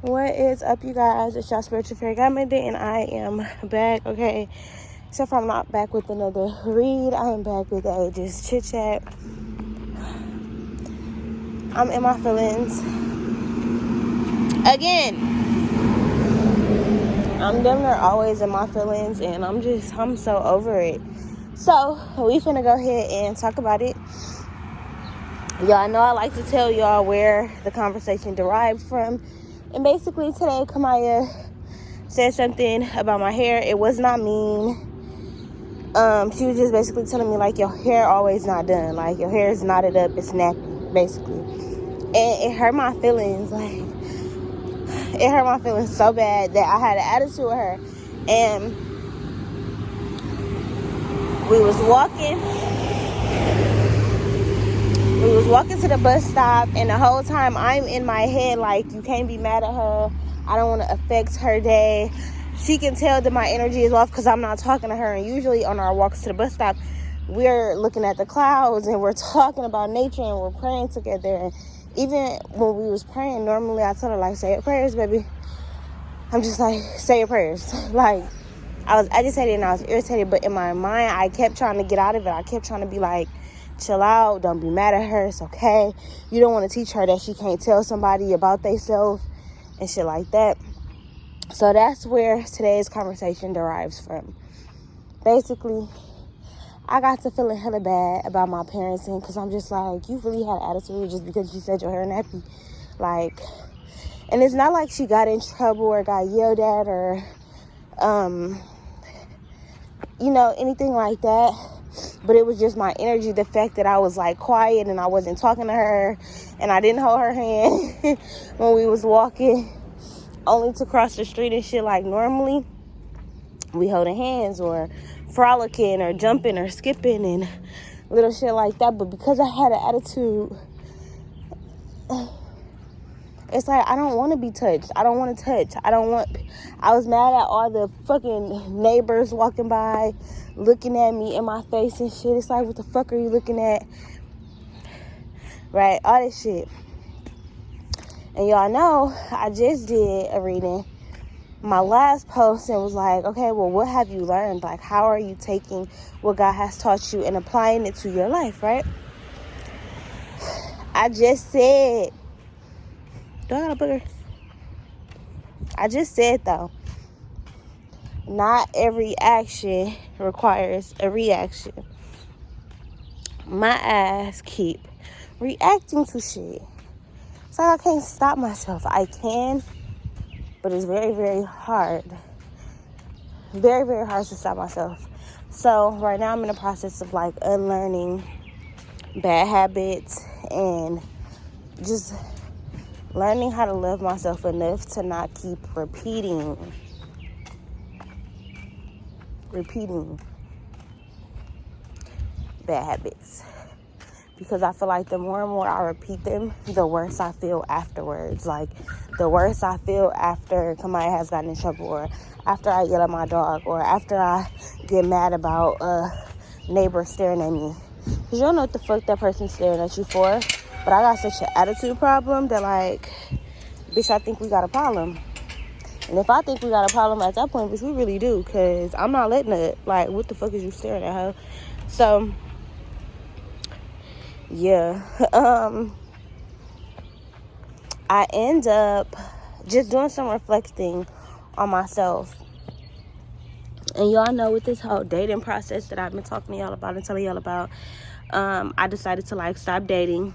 What is up, you guys? It's your spiritual fairy godmother, and I am back. Okay, except for I'm not back with another read. I am back with a just chit chat. I'm in my feelings again. I'm damn near always in my feelings, and I'm so over it. So we finna go ahead and talk about it. Y'all know I like to tell y'all where the conversation derived from. And basically today, Kamaya said something about my hair. It was not mean. She was just basically telling me, like, your hair always not done. Like, your hair is knotted up. It's nappy, basically. And it hurt my feelings. Like, it hurt my feelings so bad that I had an attitude with her. And we was walking to the bus stop, and the whole time I'm in my head like, you can't be mad at her. I don't want to affect her day. She can tell that my energy is off because I'm not talking to her. And usually on our walks to the bus stop, we're looking at the clouds and we're talking about nature and we're praying together. And even when we was praying, normally I tell her, like, say your prayers, baby. I'm just like, say your prayers. Like, I was agitated and I was irritated, but in my mind, I kept trying to get out of it. I kept trying to be like, chill out, don't be mad at her, it's okay. You don't want to teach her that she can't tell somebody about themselves and shit like that. So that's where today's conversation derives from. Basically, I got to feeling hella bad about my parenting because I'm just like, you really had an attitude just because you said your hair nappy. Like, and it's not like she got in trouble or got yelled at or, anything like that. But it was just my energy, the fact that I was like quiet and I wasn't talking to her and I didn't hold her hand when we was walking, only to cross the street and shit. Like, normally we holding hands or frolicking or jumping or skipping and little shit like that. But because I had an attitude, it's like, I don't want to be touched. I don't want to touch. I was mad at all the fucking neighbors walking by, looking at me in my face and shit. It's like, what the fuck are you looking at? Right? All this shit. And y'all know, I just did a reading, my last post, and was like, okay, well, what have you learned? Like, how are you taking what God has taught you and applying it to your life, right? I just said, do I got a booger? I just said, though, not every action requires a reaction. My ass keep reacting to shit. It's like I can't stop myself. I can, but it's very, very hard. Very, very hard to stop myself. So right now I'm in the process of like unlearning bad habits and just learning how to love myself enough to not keep repeating bad habits, because I feel like the more and more I repeat them, the worse I feel afterwards. Like, the worse I feel after Kamaya has gotten in trouble, or after I yell at my dog, or after I get mad about a neighbor staring at me, because you don't know what the fuck that person's staring at you for. But I got such an attitude problem that, like, bitch, I think we got a problem. And if I think we got a problem at that point, which we really do, because I'm not letting it. Like, what the fuck is you staring at her? So, yeah. I end up just doing some reflecting on myself. And y'all know, with this whole dating process that I've been talking to y'all about and telling y'all about, I decided to, like, stop dating.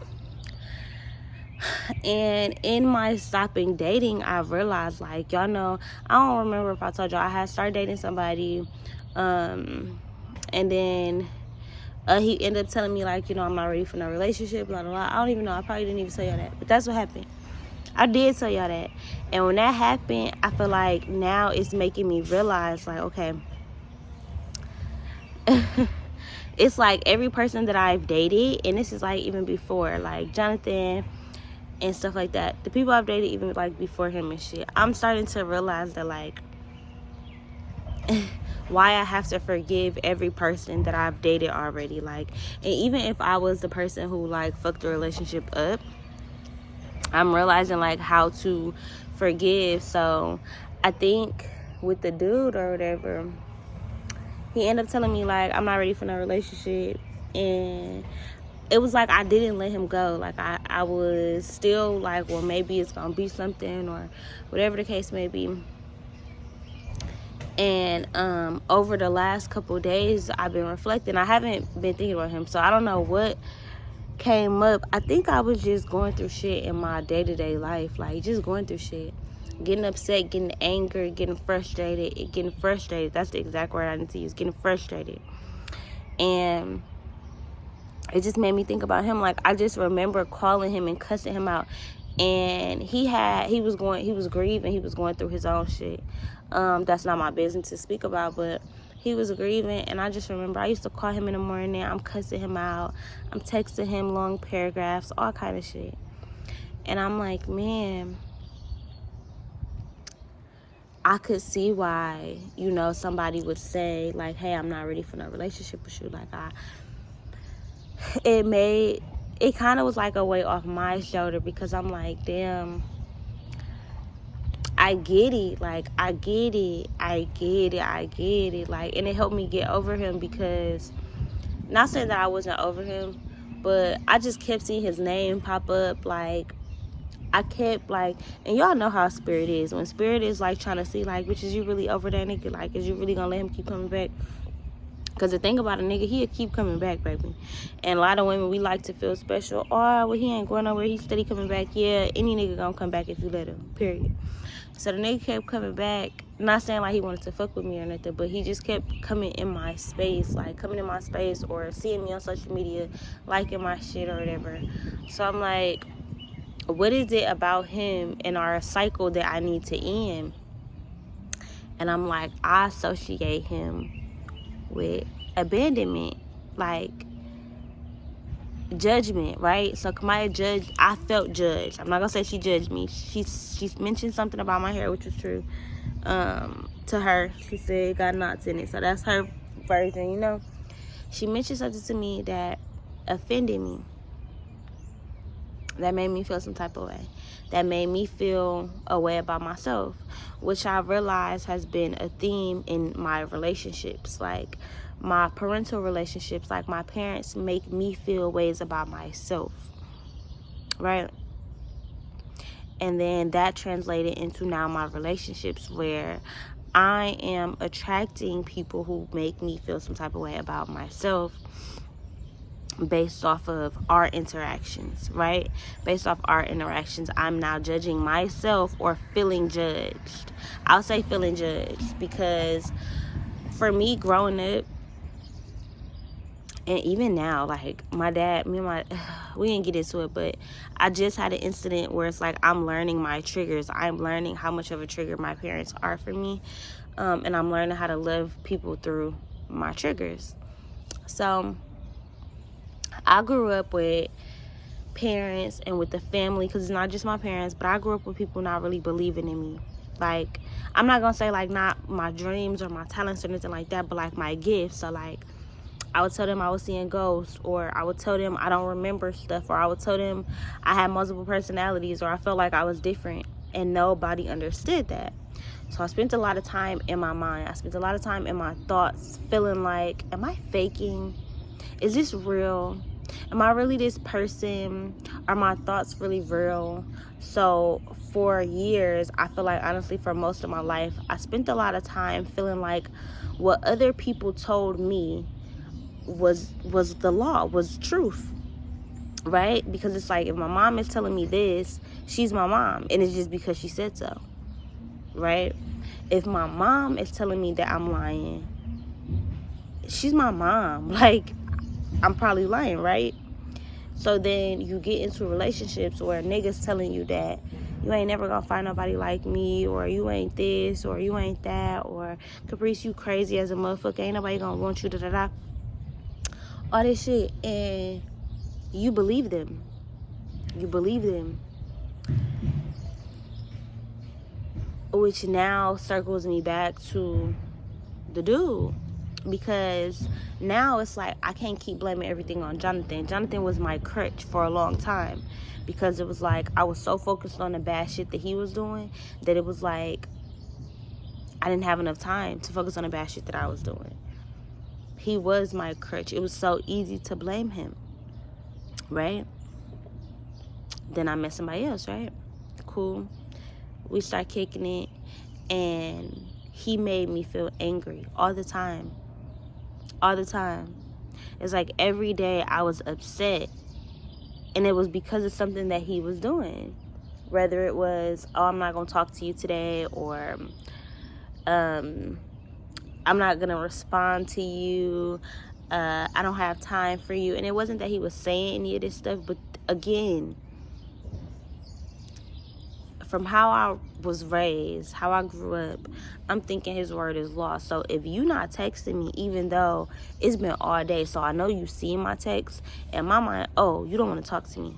And in my stopping dating, I realized, like, y'all know, I don't remember if I told y'all I had started dating somebody, and then he ended up telling me, like, I'm not ready for no relationship, blah, blah, blah. I don't even know. I probably didn't even tell y'all that, but that's what happened. I did tell y'all that. And when that happened, I feel like now it's making me realize, like, okay, it's like every person that I've dated, and this is like even before, like Jonathan and stuff like that, the people I've dated even like before him and shit, I'm starting to realize that, like, why I have to forgive every person that I've dated already. Like, and even if I was the person who, like, fucked the relationship up, I'm realizing like how to forgive. So I think with the dude or whatever, he ended up telling me like I'm not ready for no relationship, and it was like I didn't let him go. Like I was still like, well, maybe it's gonna be something or whatever the case may be. And over the last couple of days, I've been reflecting. I haven't been thinking about him, so I don't know what came up. I think I was just going through shit in my day-to-day life, like just going through shit, getting upset, getting angry, getting frustrated. That's the exact word I need to use, getting frustrated. And it just made me think about him. Like I just remember calling him and cussing him out, and he was grieving, he was going through his own shit. That's not my business to speak about, but he was grieving, and I just remember I used to call him in the morning. I'm cussing him out, I'm texting him long paragraphs, all kind of shit. And I'm like, man, I could see why, somebody would say like, hey, I'm not ready for no relationship with you. Like it kind of was like a weight off my shoulder, because I'm like, damn, I get it. Like, I get it. Like, and it helped me get over him, because, not saying that I wasn't over him, but I just kept seeing his name pop up. Like, I kept, like, and y'all know how spirit is. When spirit is, like, trying to see, like, bitch, is you really over that nigga? Like, is you really gonna let him keep coming back? Because the thing about a nigga, he'll keep coming back, baby. And a lot of women, we like to feel special. Oh, well, he ain't going nowhere. He's steady coming back. Yeah, any nigga gonna come back if you let him, period. So the nigga kept coming back. Not saying like he wanted to fuck with me or nothing, but he just kept coming in my space. Like, coming in my space or seeing me on social media, liking my shit or whatever. So I'm like, what is it about him and our cycle that I need to end? And I'm like, I associate him with abandonment, like judgment, right? So Kamaya I felt judged. I'm not gonna say she judged me. She's mentioned something about my hair, which is true. To her, she said it got knots in it, so that's her version. She mentioned something to me that offended me, that made me feel some type of way, that made me feel a way about myself, which I realized has been a theme in my relationships, like my parental relationships. Like, my parents make me feel ways about myself, right? And then that translated into now my relationships, where I am attracting people who make me feel some type of way about myself, based off of our interactions, right? Based off our interactions, I'm now judging myself or feeling judged. I'll say feeling judged, because for me growing up, and even now, like my dad, we didn't get into it, but I just had an incident where it's like I'm learning my triggers. I'm learning how much of a trigger my parents are for me, and I'm learning how to love people through my triggers. So I grew up with parents and with the family, because it's not just my parents, but I grew up with people not really believing in me. Like, I'm not gonna say like not my dreams or my talents or anything like that, but like my gifts. So like, I would tell them I was seeing ghosts, or I would tell them I don't remember stuff, or I would tell them I had multiple personalities, or I felt like I was different, and nobody understood that. So I spent a lot of time in my mind. I spent a lot of time in my thoughts, feeling like, am I faking? Is this real? Am I really this person? Are my thoughts really real? So for years, I feel like, honestly, for most of my life, I spent a lot of time feeling like what other people told me was the law, was truth, right? Because it's like, if my mom is telling me this, she's my mom, and it's just because she said so, right? If my mom is telling me that I'm lying, she's my mom. Like, I'm probably lying, right? So then you get into relationships where niggas telling you that you ain't never gonna find nobody like me, or you ain't this, or you ain't that, or Caprice, you crazy as a motherfucker, ain't nobody gonna want you, da-da-da. All this shit, and you believe them. You believe them. Which now circles me back to the dude. because now it's like I can't keep blaming everything on Jonathan. Jonathan was my crutch for a long time, because it was like I was so focused on the bad shit that he was doing that it was like I didn't have enough time to focus on the bad shit that I was doing. He was my crutch. It was so easy to blame him, right? Then I met somebody else, right? Cool. We start kicking it, and he made me feel angry all the time. All the time. It's like every day I was upset, and it was because of something that he was doing. Whether it was, oh, I'm not going to talk to you today, or I'm not going to respond to you, I don't have time for you. And it wasn't that he was saying any of this stuff, but again, from how I was raised, how I grew up, I'm thinking his word is law. So if you not texting me, even though it's been all day, so I know you see my text, in my mind, oh, you don't want to talk to me.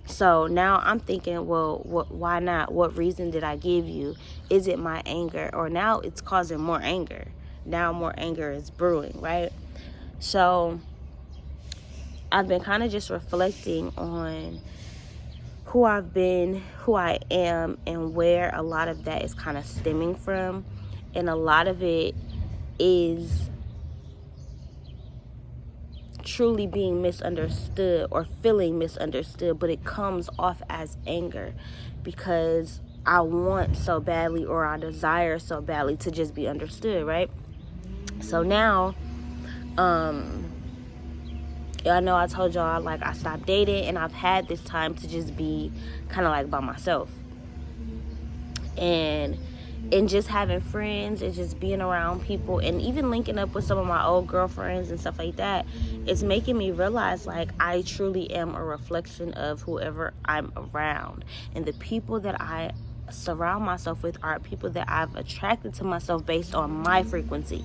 So now I'm thinking, well, why not? What reason did I give you? Is it my anger? Or now it's causing more anger. Now more anger is brewing, right? So I've been kind of just reflecting on who I've been, who I am, and where a lot of that is kind of stemming from. And a lot of it is truly being misunderstood or feeling misunderstood, but it comes off as anger because I want so badly, or I desire so badly to just be understood, right? So now, y'all know I told y'all, like, I stopped dating, and I've had this time to just be kind of like by myself. And just having friends and just being around people and even linking up with some of my old girlfriends and stuff like that, it's making me realize, like, I truly am a reflection of whoever I'm around. And the people that I surround myself with are people that I've attracted to myself based on my frequency.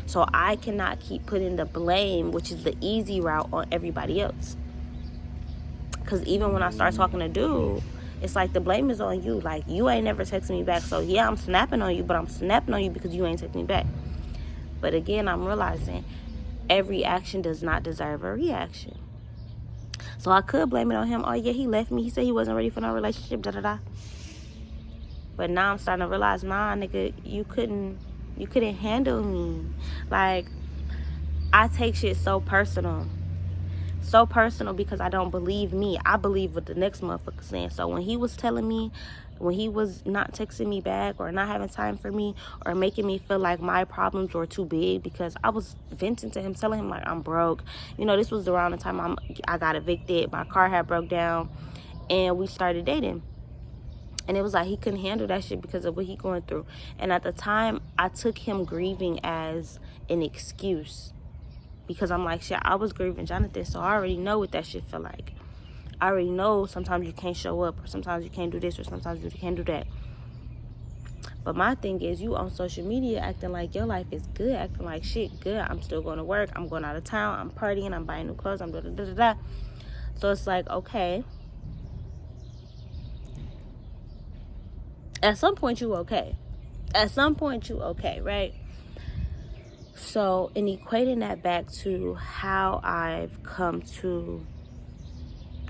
So I cannot keep putting the blame, which is the easy route, on everybody else. Because even when I start talking to dude, it's like the blame is on you. Like, you ain't never texting me back. So yeah, I'm snapping on you, but I'm snapping on you because you ain't texting me back. But again, I'm realizing every action does not deserve a reaction. So I could blame it on him. Oh yeah, he left me. He said he wasn't ready for no relationship, da-da-da. But now I'm starting to realize, nah, nigga, you couldn't handle me. Like, I take shit so personal. So personal because I don't believe me. I believe what the next motherfucker's saying. So when he was telling me, when he was not texting me back or not having time for me or making me feel like my problems were too big, because I was venting to him, telling him like I'm broke. You know, this was around the time I got evicted. My car had broke down and we started dating. And it was like he couldn't handle that shit because of what he going through. And at the time, I took him grieving as an excuse. Because I'm like, shit, I was grieving Jonathan, so I already know what that shit feel like. I already know sometimes you can't show up, or sometimes you can't do this, or sometimes you can't do that. But my thing is, you on social media acting like your life is good, acting like shit good. I'm still going to work, I'm going out of town, I'm partying, I'm buying new clothes, I'm da-da-da-da-da. So it's like, okay. At some point, you okay. At some point, you okay, right? So, in equating that back to how I've come to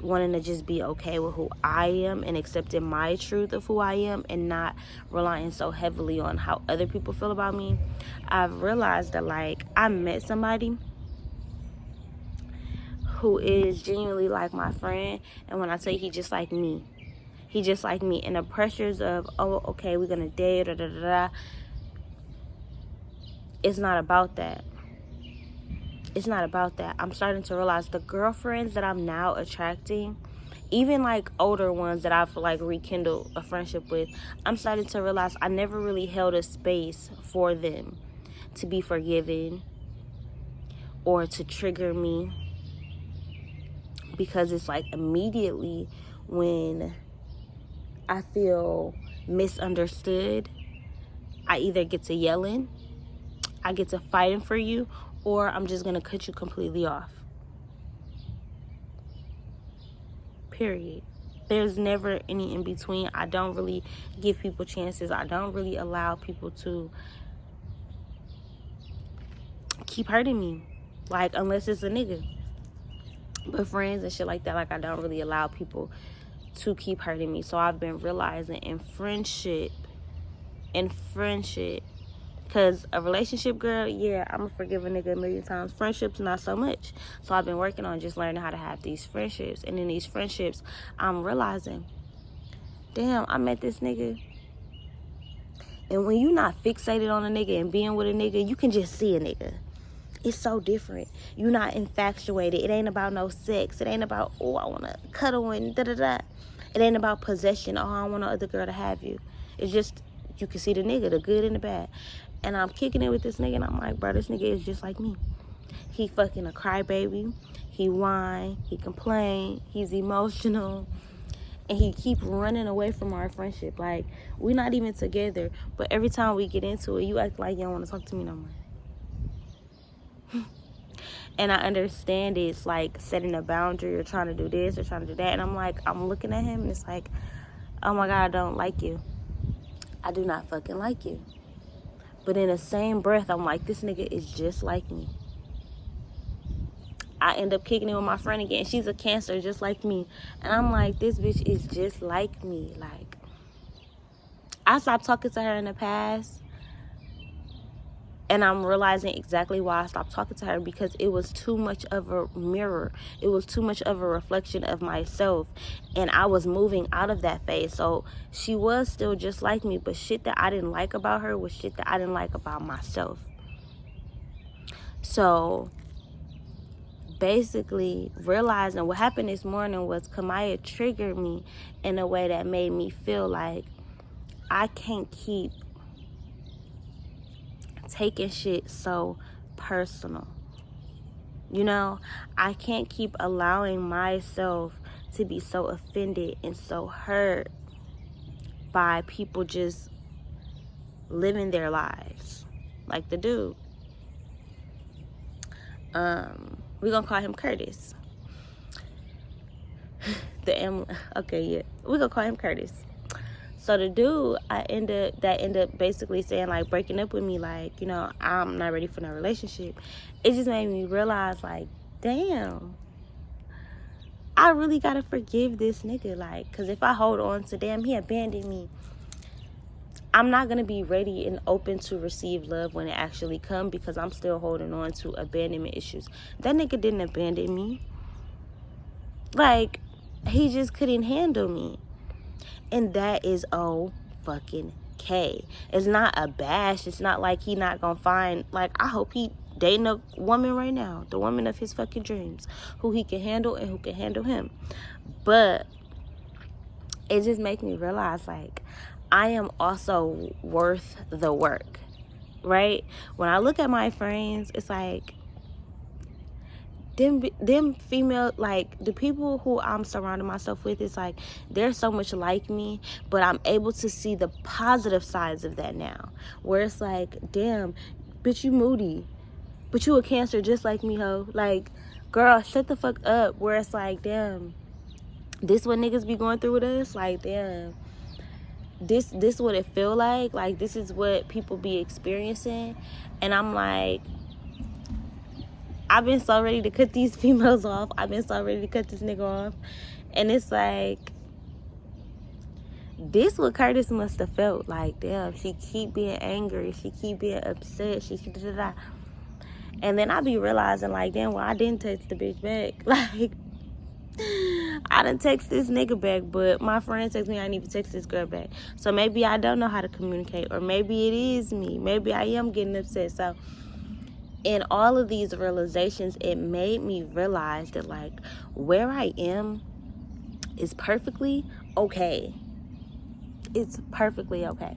wanting to just be okay with who I am and accepting my truth of who I am and not relying so heavily on how other people feel about me, I've realized that, like, I met somebody who is genuinely like my friend, and when I say he just like me, he just like me. And the pressures of, oh, okay, we're gonna date, da da da da. It's not about that. It's not about that. I'm starting to realize the girlfriends that I'm now attracting, even like older ones that I've like rekindled a friendship with, I'm starting to realize I never really held a space for them to be forgiven or to trigger me, because it's like immediately when I feel misunderstood, I either get to yelling, I get to fighting for you, or I'm just going to cut you completely off. Period. There's never any in between. I don't really give people chances. I don't really allow people to keep hurting me. Like, unless it's a nigga. But friends and shit like that, like, I don't really allow people to keep hurting me. So I've been realizing in friendship, because a relationship, girl, yeah, I'm gonna forgive a nigga a million times. Friendships, not so much. So I've been working on just learning how to have these friendships. And in these friendships, I'm realizing, damn, I met this nigga. And when you're not fixated on a nigga and being with a nigga, you can just see a nigga. It's so different. You're not infatuated. It ain't about no sex. It ain't about, oh, I want to cuddle and da-da-da. It ain't about possession. Oh, I want no other girl to have you. It's just, you can see the nigga, the good and the bad. And I'm kicking it with this nigga, and I'm like, bro, this nigga is just like me. He fucking a crybaby. He whine. He complain. He's emotional. And he keep running away from our friendship. Like, we're not even together. But every time we get into it, you act like you don't want to talk to me no more. And I understand it's like setting a boundary or trying to do this or trying to do that. And I'm like, I'm looking at him and it's like, oh my God, I don't like you. I do not fucking like you. But in the same breath, I'm like, this nigga is just like me. I end up kicking it with my friend again. She's a Cancer just like me. And I'm like, this bitch is just like me. Like, I stopped talking to her in the past. And I'm realizing exactly why I stopped talking to her, because it was too much of a mirror. It was too much of a reflection of myself. And I was moving out of that phase. So she was still just like me, but shit that I didn't like about her was shit that I didn't like about myself. So basically realizing what happened this morning was Kamaya triggered me in a way that made me feel like I can't keep taking shit so personal. You know, I can't keep allowing myself to be so offended and so hurt by people just living their lives. Like the dude. We're gonna call him Curtis. Okay, yeah. We're gonna call him Curtis. So the dude, end up basically saying, like, breaking up with me, like, you know, I'm not ready for no relationship. It just made me realize, like, damn, I really gotta forgive this nigga, like, because if I hold on to, damn, he abandoned me, I'm not gonna be ready and open to receive love when it actually comes, because I'm still holding on to abandonment issues. That nigga didn't abandon me. Like, he just couldn't handle me. And that is fucking-K. It's not a bash. It's not like he not gonna find, like, I hope he dating a woman right now, the woman of his fucking dreams, who he can handle and who can handle him. But it just makes me realize, like, I am also worth the work, right? When I look at my friends, it's like, them female, like, the people who I'm surrounding myself with, it's like they're so much like me, but I'm able to see the positive sides of that now, where it's like, damn, bitch, you moody, but you a Cancer just like me, ho. Like, girl, shut the fuck up. Where it's like, damn, this what niggas be going through with us. Like, damn, this what it feel like this is what people be experiencing. And I'm like, I've been so ready to cut these females off. I've been so ready to cut this nigga off. And it's like, this what Curtis must have felt. Like, damn, she keep being angry. She keep being upset. She da-da-da. And then I be realizing, like, damn, well, I didn't text the bitch back. Like, I didn't text this nigga back, but my friend texted me, I need to text this girl back. So maybe I don't know how to communicate. Or maybe it is me. Maybe I am getting upset. So in all of these realizations, it made me realize that, like, where I am is perfectly okay. It's perfectly okay.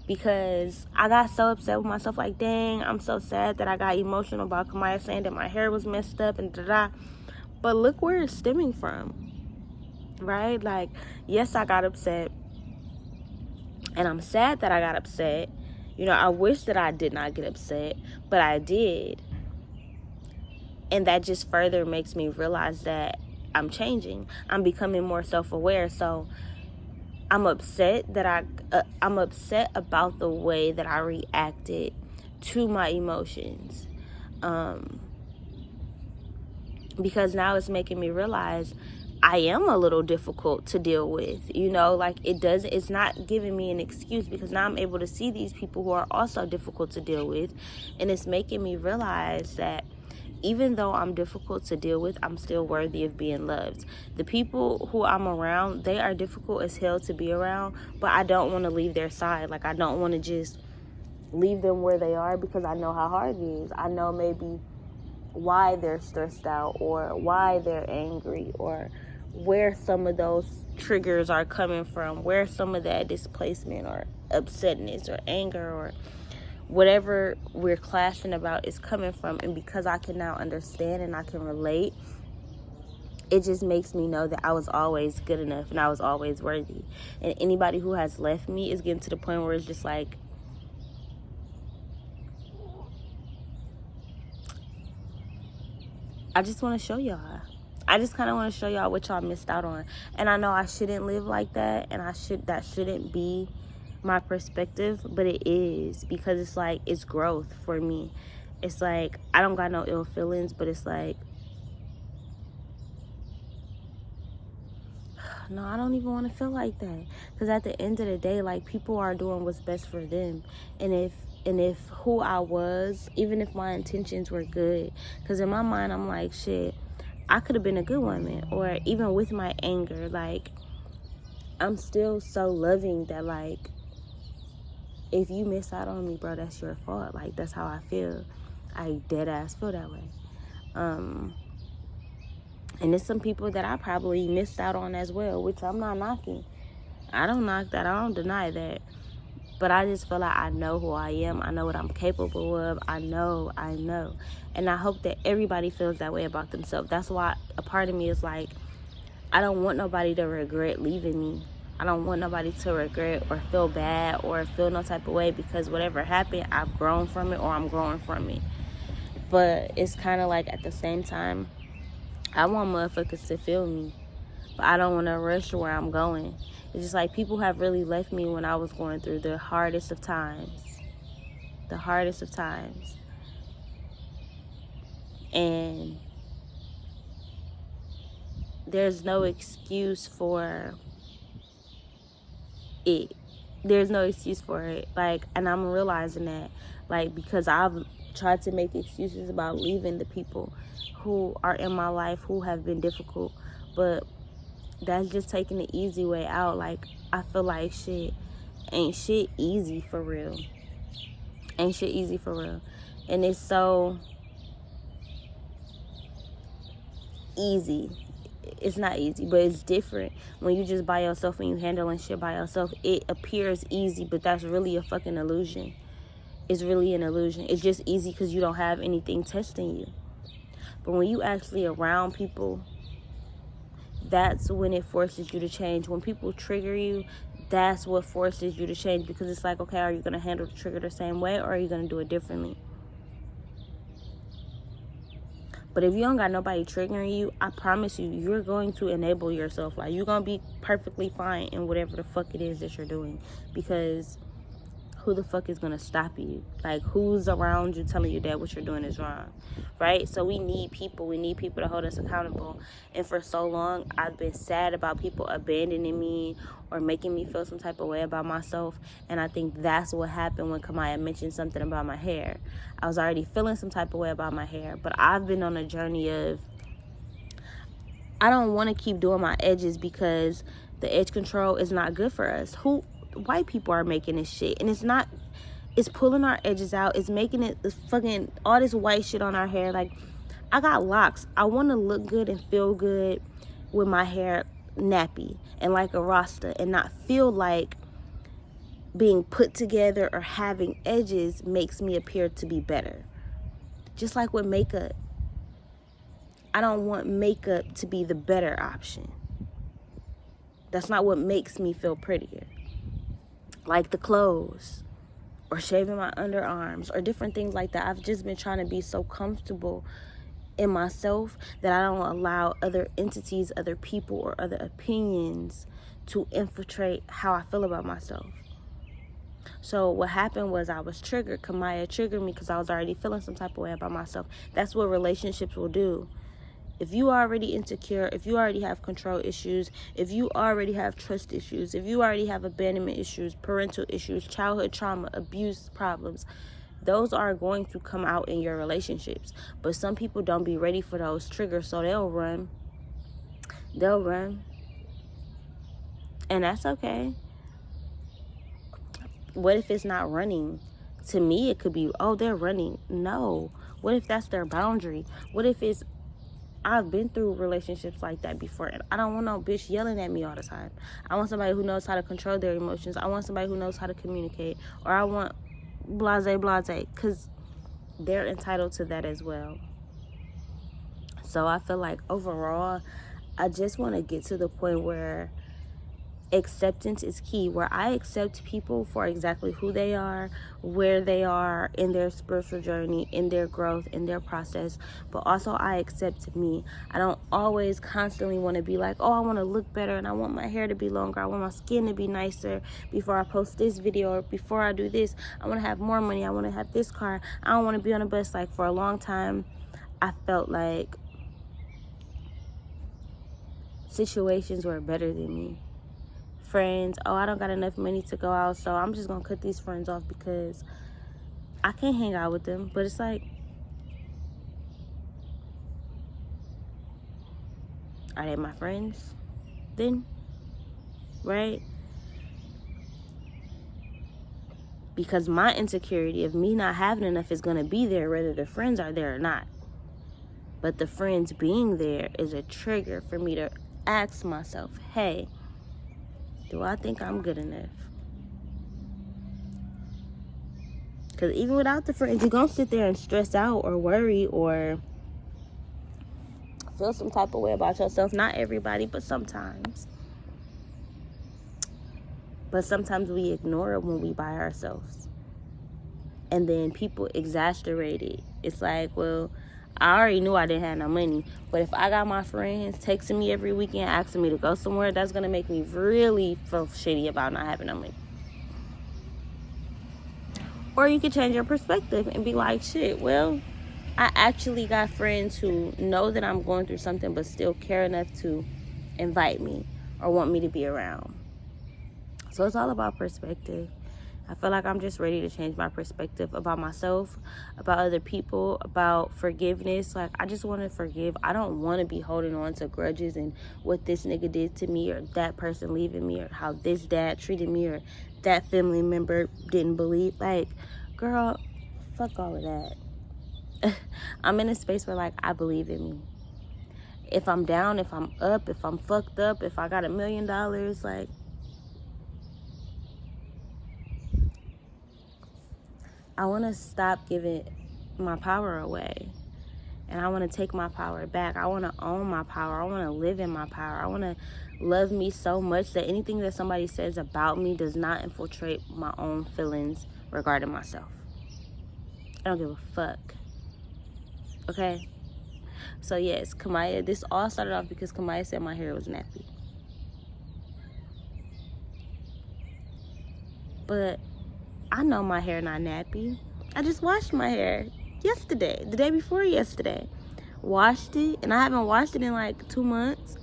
Because I got so upset with myself, like, dang, I'm so sad that I got emotional about Kamaya saying that my hair was messed up and da-da. But look where it's stemming from, right? Like, yes, I got upset. And I'm sad that I got upset. You know, I wish that I did not get upset, but I did. And that just further makes me realize that I'm changing. I'm becoming more self-aware. So I'm upset that I'm upset about the way that I reacted to my emotions. Because now it's making me realize I am a little difficult to deal with, you know, like it's not giving me an excuse, because now I'm able to see these people who are also difficult to deal with. And it's making me realize that even though I'm difficult to deal with, I'm still worthy of being loved. The people who I'm around, they are difficult as hell to be around, but I don't want to leave their side. Like, I don't want to just leave them where they are, because I know how hard it is. I know maybe why they're stressed out, or why they're angry, or where some of those triggers are coming from, where some of that displacement or upsetness or anger or whatever we're clashing about is coming from. And because I can now understand and I can relate, it just makes me know that I was always good enough and I was always worthy. And anybody who has left me is getting to the point where it's just like, I just want to show y'all. I just kind of want to show y'all what y'all missed out on. And I know I shouldn't live like that, and that shouldn't be my perspective, but it is, because it's like, it's growth for me. It's like, I don't got no ill feelings, but it's like, no, I don't even want to feel like that, because at the end of the day, like, people are doing what's best for them. And if who I was, even if my intentions were good, because in my mind I'm like, shit, I could have been a good woman. Or even with my anger, like, I'm still so loving that, like, if you miss out on me, bro, that's your fault. Like, that's how I feel. I dead ass feel that way. And there's some people that I probably missed out on as well, which I'm not knocking. I don't knock that. I don't deny that. But I just feel like I know who I am. I know what I'm capable of. I know. And I hope that everybody feels that way about themselves. That's why a part of me is like, I don't want nobody to regret leaving me. I don't want nobody to regret or feel bad or feel no type of way, because whatever happened, I've grown from it, or I'm growing from it. But it's kind of like, at the same time, I want motherfuckers to feel me, but I don't want to rush where I'm going. It's just like, people have really left me when I was going through the hardest of times. The hardest of times. And there's no excuse for it. There's no excuse for it. Like, and I'm realizing that, like, because I've tried to make excuses about leaving the people who are in my life who have been difficult, but that's just taking the easy way out. Like, I feel like ain't shit easy for real. And it's so easy. It's not easy, but it's different. When you just by yourself and you handling shit by yourself, it appears easy, but that's really a fucking illusion. It's really an illusion. It's just easy because you don't have anything testing you. But when you actually around people, that's when it forces you to change. When people trigger you, that's what forces you to change, because it's like, okay, are you going to handle the trigger the same way, or are you going to do it differently? But if you don't got nobody triggering you, I promise you, you're going to enable yourself. Like, you're going to be perfectly fine in whatever the fuck it is that you're doing, because who the fuck is going to stop you? Like, who's around you telling you that what you're doing is wrong, right? So we need people. We need people to hold us accountable. And for so long, I've been sad about people abandoning me or making me feel some type of way about myself. And I think that's what happened when Kamaya mentioned something about my hair. I was already feeling some type of way about my hair, but I've been on a journey of, I don't want to keep doing my edges, because the edge control is not good for us. White people are making this shit, and it's pulling our edges out. It's making it fucking all this white shit on our hair. Like, I got locks. I want to look good and feel good with my hair nappy and like a rasta, and not feel like being put together or having edges makes me appear to be better. Just like with makeup, I don't want makeup to be the better option. That's not what makes me feel prettier. Like the clothes, or shaving my underarms, or different things like that. I've just been trying to be so comfortable in myself that I don't allow other entities, other people, or other opinions to infiltrate how I feel about myself. So what happened was I was triggered. Kamaya triggered me because I was already feeling some type of way about myself. That's what relationships will do. If you are already insecure, if you already have control issues, if you already have trust issues, if you already have abandonment issues, parental issues, childhood trauma, abuse problems, those are going to come out in your relationships. But some people don't be ready for those triggers, so they'll run. They'll run. And that's okay. What if it's not running? To me, it could be, oh, they're running. No. What if that's their boundary? What if it's, I've been through relationships like that before, and I don't want no bitch yelling at me all the time. I want somebody who knows how to control their emotions. I want somebody who knows how to communicate. Or I want blase, because they're entitled to that as well. So I feel like overall, I just want to get to the point where acceptance is key, where I accept people for exactly who they are, where they are in their spiritual journey, in their growth, in their process, but also I accept me. I don't always constantly want to be like, oh, I want to look better and I want my hair to be longer, I want my skin to be nicer before I post this video, or before I do this, I want to have more money, I want to have this car, I don't want to be on a bus. Like, for a long time I felt like situations were better than me. Friends, oh, I don't got enough money to go out, so I'm just gonna cut these friends off because I can't hang out with them. But it's like, are they my friends then? Right? Because my insecurity of me not having enough is gonna be there whether the friends are there or not. But the friends being there is a trigger for me to ask myself, hey, do I think I'm good enough? Because even without the friends, you're going to sit there and stress out or worry or feel some type of way about yourself. Not everybody, but sometimes. But sometimes we ignore it when we by ourselves. And then people exaggerate it. It's like, well, I already knew I didn't have no money, but if I got my friends texting me every weekend asking me to go somewhere, that's going to make me really feel shitty about not having no money. Or you could change your perspective and be like, shit, well, I actually got friends who know that I'm going through something but still care enough to invite me or want me to be around. So it's all about perspective. I feel like I'm just ready to change my perspective about myself, about other people, about forgiveness. Like, I just want to forgive. I don't want to be holding on to grudges and what this nigga did to me, or that person leaving me, or how this dad treated me, or that family member didn't believe. Like, girl, fuck all of that. I'm in a space where, like, I believe in me. If I'm down, if I'm up, if I'm fucked up, if I got $1 million, like, I want to stop giving my power away. And I want to take my power back. I want to own my power. I want to live in my power. I want to love me so much that anything that somebody says about me does not infiltrate my own feelings regarding myself. I don't give a fuck. Okay? So yes, Kamaya, this all started off because Kamaya said my hair was nappy. But I know my hair not nappy. I just washed my hair yesterday, the day before yesterday. Washed it, and I haven't washed it in like 2 months.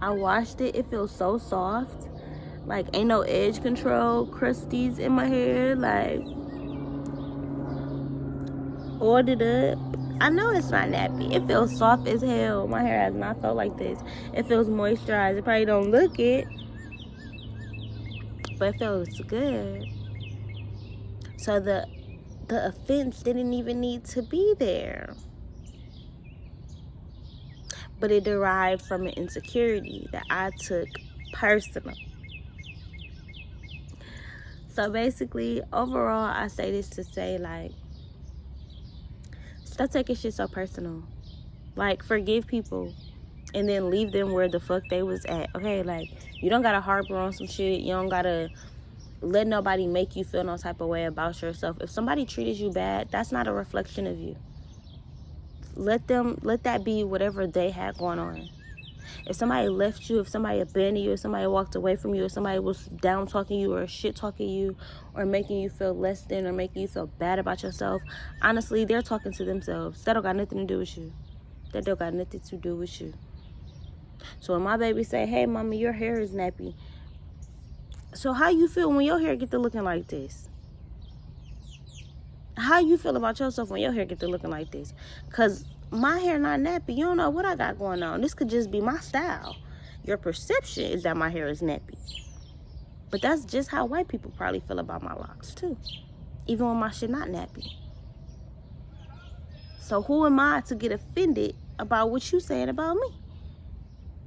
I washed it. It feels so soft. Like, ain't no edge control crusties in my hair. Like, oiled up. I know it's not nappy. It feels soft as hell. My hair has not felt like this. It feels moisturized. It probably don't look it, but it feels good. So the offense didn't even need to be there. But it derived from an insecurity that I took personal. So basically, overall, I say this to say, like, stop taking shit so personal. Like, forgive people and then leave them where the fuck they was at. Okay, like, you don't gotta harbor on some shit. You don't gotta let nobody make you feel no type of way about yourself. If somebody treated you bad, that's not a reflection of you. Let that be whatever they had going on. If somebody left you, if somebody abandoned you, if somebody walked away from you, if somebody was down talking you or shit talking you or making you feel less than or making you feel bad about yourself, honestly, they're talking to themselves. That don't got nothing to do with you. That don't got nothing to do with you. So when my baby say, hey, mama, your hair is nappy. So how you feel when your hair get to looking like this? How you feel about yourself when your hair get to looking like this? Because my hair not nappy. You don't know what I got going on. This could just be my style. Your perception is that my hair is nappy. But that's just how white people probably feel about my locks too. Even when my shit not nappy. So who am I to get offended about what you saying about me?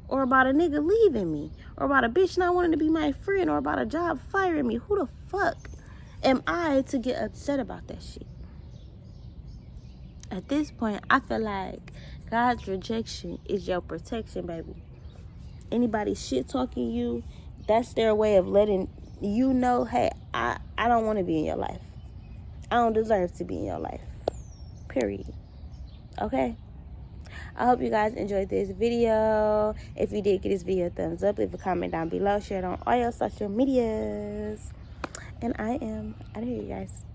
Or about a nigga leaving me? Or about a bitch not wanting to be my friend? Or about a job firing me? Who the fuck am I to get upset about that shit? At this point, I feel like God's rejection is your protection, baby. Anybody shit talking you, that's their way of letting you know, hey, I don't want to be in your life. I don't deserve to be in your life. Period. Okay? I hope you guys enjoyed this video. If you did, give this video a thumbs up. Leave a comment down below. Share it on all your social medias. And I am out of here, you guys.